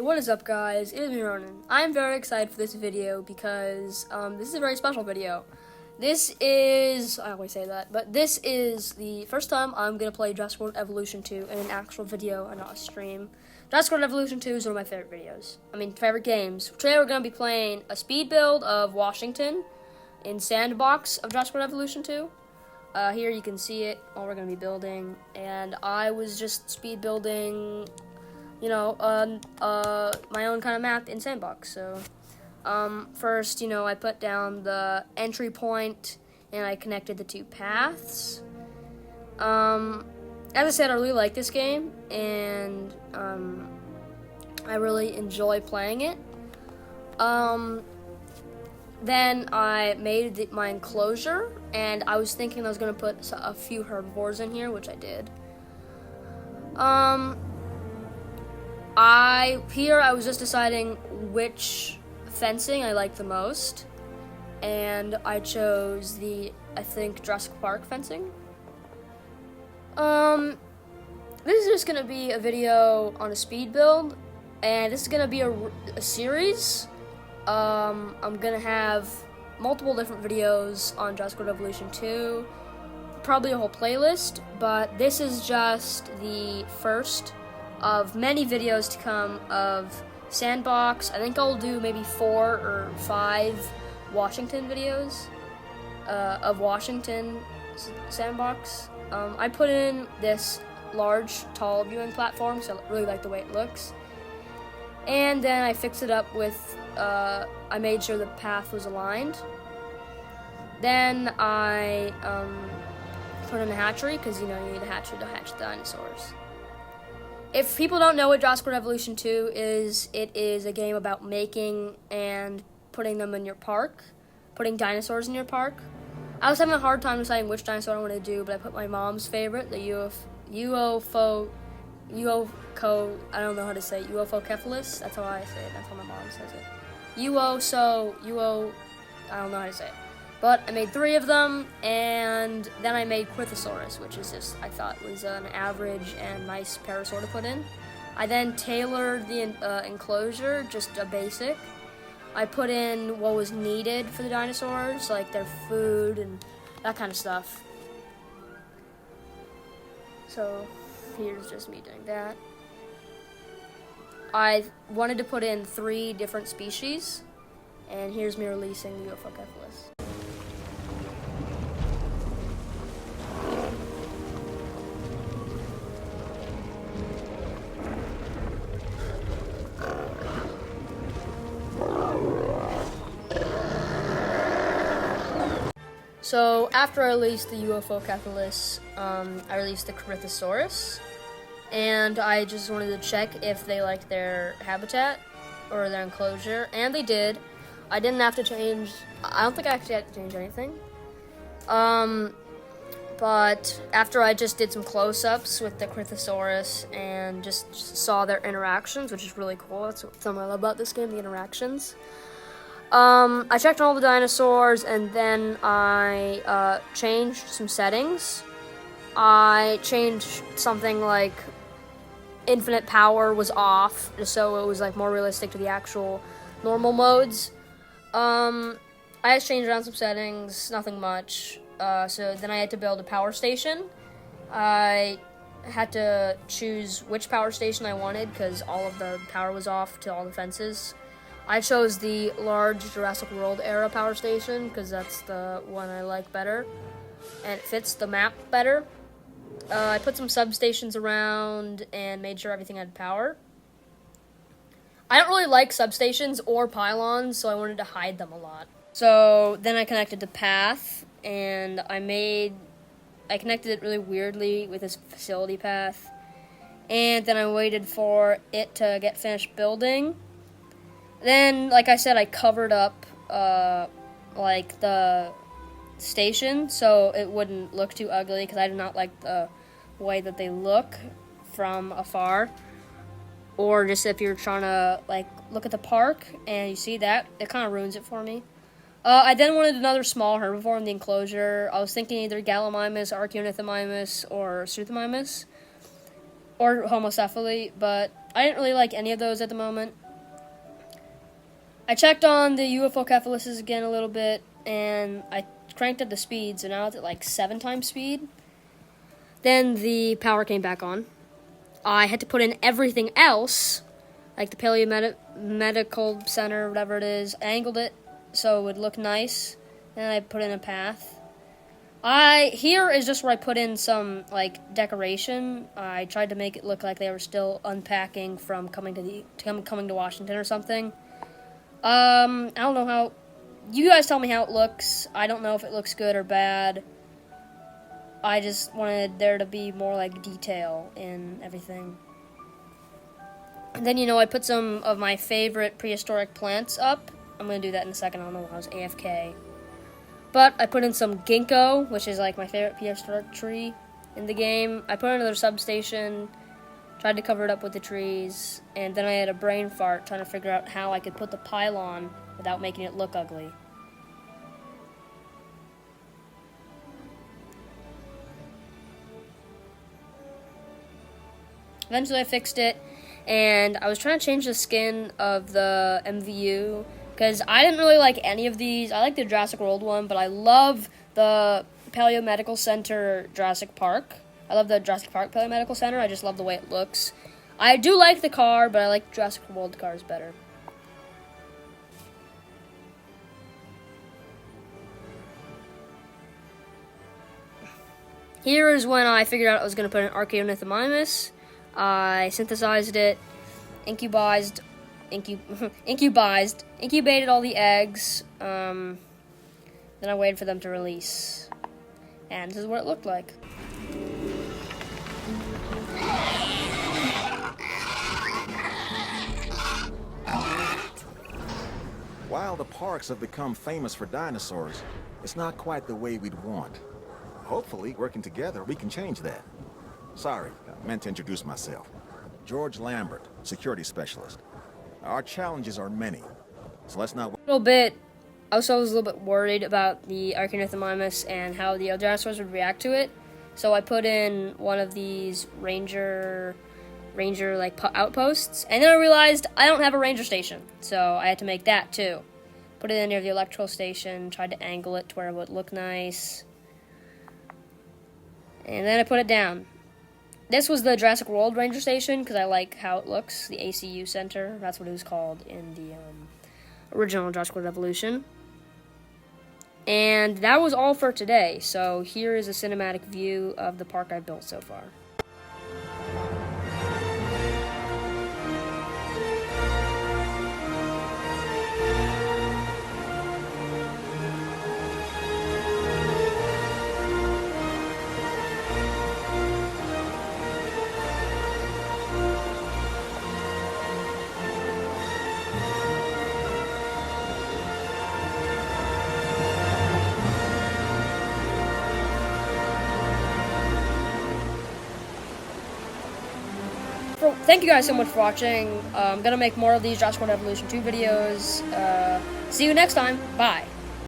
What is up, guys? It is me, Ronan. I'm very excited for this video because this is a very special video. This is, I always say that, but this is the first time I'm going to play Jurassic World Evolution 2 in an actual video and not a stream. Jurassic World Evolution 2 is one of my favorite videos. Favorite games. Today we're going to be playing a speed build of Washington in sandbox of Jurassic World Evolution 2. Here you can see it, what we're going to be building, and I was just speed building, my own kind of map in sandbox. So first, I put down the entry point and I connected the two paths. As I said, I really like this game and I really enjoy playing it. Then I made my enclosure, and I was thinking I was going to put a few herbivores in here, which I did. I was just deciding which fencing I like the most, and I chose I think Jurassic Park fencing. This is just gonna be a video on a speed build, and this is gonna be a series. I'm gonna have multiple different videos on Jurassic World Evolution 2, probably a whole playlist, but this is just the first of many videos to come of sandbox. I think I'll do maybe 4 or 5 Washington videos of Washington sandbox. I put in this large, tall viewing platform, so I really like the way it looks. And then I fixed it up with, I made sure the path was aligned. Then I put in a hatchery, because you need a hatchery to hatch dinosaurs. If people don't know what Jurassic World Evolution 2 is, it is a game about making and putting them in your park, putting dinosaurs in your park. I was having a hard time deciding which dinosaur I wanted to do, but I put my mom's favorite, the UFO, I don't know how to say it, UFOcephalus. That's how I say it. That's how my mom says it. I don't know how to say it. But I made 3 of them, and then I made Quithosaurus, which is just, I thought was an average and nice parasaur to put in. I then tailored the enclosure, just a basic. I put in what was needed for the dinosaurs, like their food and that kind of stuff. So here's just me doing that. I wanted to put in 3 different species, and here's me releasing the UFOcephalus. So after I released the UFOcephalus, I released the Quithosaurus, and I just wanted to check if they liked their habitat or their enclosure, and they did. I didn't have to change. I don't think I actually had to change anything. But after I just did some close-ups with the Quithosaurus and just saw their interactions, which is really cool. That's something I love about this game, the interactions. I checked all the dinosaurs, and then I changed some settings. I changed something like infinite power was off, just so it was like more realistic to the actual normal modes. I just changed around some settings, nothing much. So then I had to build a power station. I had to choose which power station I wanted because all of the power was off to all the fences. I chose the large Jurassic World era power station because that's the one I like better, and it fits the map better. I put some substations around and made sure everything had power. I don't really like substations or pylons, so I wanted to hide them a lot. So then I connected the path, and I connected it really weirdly with this facility path, and then I waited for it to get finished building. Then, like I said, I covered up, the station so it wouldn't look too ugly, because I do not like the way that they look from afar. Or just if you're trying to, look at the park and you see that, it kind of ruins it for me. I then wanted another small herbivore in the enclosure. I was thinking either Gallimimus, Archaeornithomimus, or Struthmimus, or Homocephaly, but I didn't really like any of those at the moment. I checked on the UFO cephaluses again a little bit, and I cranked up the speed, so now it's at like 7 times speed. Then the power came back on. I had to put in everything else, like the Paleomedical Center, whatever it is. I angled it so it would look nice. Then I put in a path. Here is just where I put in some like decoration. I tried to make it look like they were still unpacking from coming to Washington or something. I don't know how. You guys tell me how it looks. I don't know if it looks good or bad. I just wanted there to be more like detail in everything. And then, I put some of my favorite prehistoric plants up. I'm going to do that in a second. I don't know if I was AFK. But I put in some ginkgo, which is like my favorite prehistoric tree in the game. I put in another substation, tried to cover it up with the trees, and then I had a brain fart trying to figure out how I could put the pylon without making it look ugly. Eventually I fixed it, and I was trying to change the skin of the MVU, because I didn't really like any of these. I like the Jurassic World one, but I love the Paleomedical Center Jurassic Park. I love the Jurassic Park Paleomedical Center. I just love the way it looks. I do like the car, but I like Jurassic World cars better. Here is when I figured out I was going to put an Archaeornithomimus. I synthesized it, incubated all the eggs, then I waited for them to release. And this is what it looked like. While the parks have become famous for dinosaurs, it's not quite the way we'd want. Hopefully, working together, we can change that. Sorry, I meant to introduce myself. George Lambert, security specialist. Our challenges are many, so let's not... A little bit. I was a little bit worried about the Archaeornithomimus and how the other dinosaurs would react to it. So I put in one of these ranger like outposts, and then I realized I don't have a ranger station, so I had to make that too. Put it in near the electrical station, tried to angle it to where it would look nice, and then I put it down. This was the Jurassic World Ranger Station because I like how it looks, the ACU Center. That's what it was called in the original Jurassic World Evolution. And that was all for today. So here is a cinematic view of the park I built so far. Thank you guys so much for watching. I'm going to make more of these Jurassic World Evolution 2 videos. See you next time. Bye.